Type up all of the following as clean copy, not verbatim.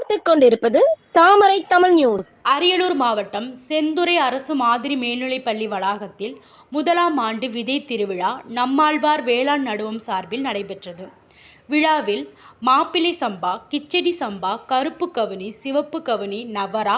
பார்த்துக் கொண்டிருப்பது தாமரை தமிழ் நியூஸ். அரியலூர் மாவட்டம் செந்துறை அரசு மாதிரி மேல்நிலைப்பள்ளி வளாகத்தில் 1ஆம் ஆண்டு விதை திருவிழா நம்மாழ்வார் வேளாண் நடுவம் சார்பில் நடைபெற்றது. விழாவில் மாப்பிள்ளை சம்பா, கிச்சடி சம்பா, கருப்பு கவுனி, சிவப்பு கவுனி, நவரா,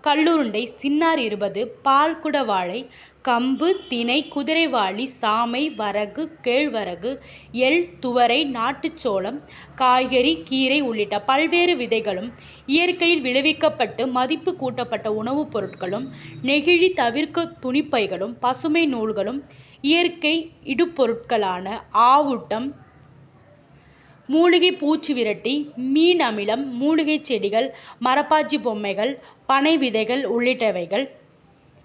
கல்லுருண்டை, சின்னார் 20, பால்குட வாழை, கம்பு, தினை, குதிரைவாலி, சாமை, வரகு, கேழ்வரகு, எள், துவரை, நாட்டுச்சோளம், காய்கறி, கீரை உள்ளிட்ட பல்வேறு விதைகளும், இயற்கையில் விளைவிக்கப்பட்டு மதிப்பு கூட்டப்பட்ட உணவுப் பொருட்களும், நெகிழி தவிர்க்க துணிப்பைகளும், பசுமை நூல்களும், இயற்கை இடுபொருட்களான ஆவுட்டம், மூலிகை பூச்சி விரட்டி, மீன் அமிலம், மூலிகை செடிகள், மரப்பாச்சி பொம்மைகள், பனை விதைகள் உள்ளிட்டவைகள்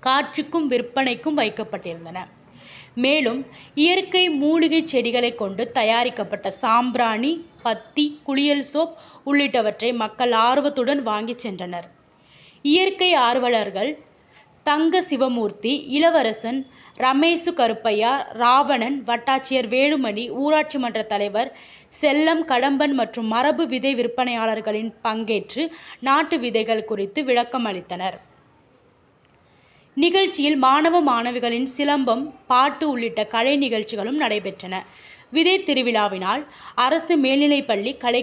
காட்சிக்கும் விற்பனைக்கும் வைக்கப்பட்டிருந்தன. மேலும் இயற்கை மூலிகை செடிகளை கொண்டு தயாரிக்கப்பட்ட சாம்பிராணி, பத்தி, குளியல் சோப் உள்ளிட்டவற்றை மக்கள் ஆர்வத்துடன் வாங்கி சென்றனர். இயற்கை ஆர்வலர்கள் தங்க சிவமூர்த்தி, இளவரசன், ரமேசு கருப்பையா, ராவணன், வட்டாட்சியர் வேலுமணி, ஊராட்சி மன்ற தலைவர் செல்லம், கடம்பன் மற்றும் மரபு விதை விற்பனையாளர்களின் பங்கேற்று நாட்டு விதைகள் குறித்து விளக்கம் அளித்தனர். நிகழ்ச்சியில் மாணவ மாணவிகளின் சிலம்பம், பாட்டு உள்ளிட்ட கலை நிகழ்ச்சிகளும் நடைபெற்றன. விதை திருவிழாவினால் அரசு மேல்நிலைப்பள்ளி கலை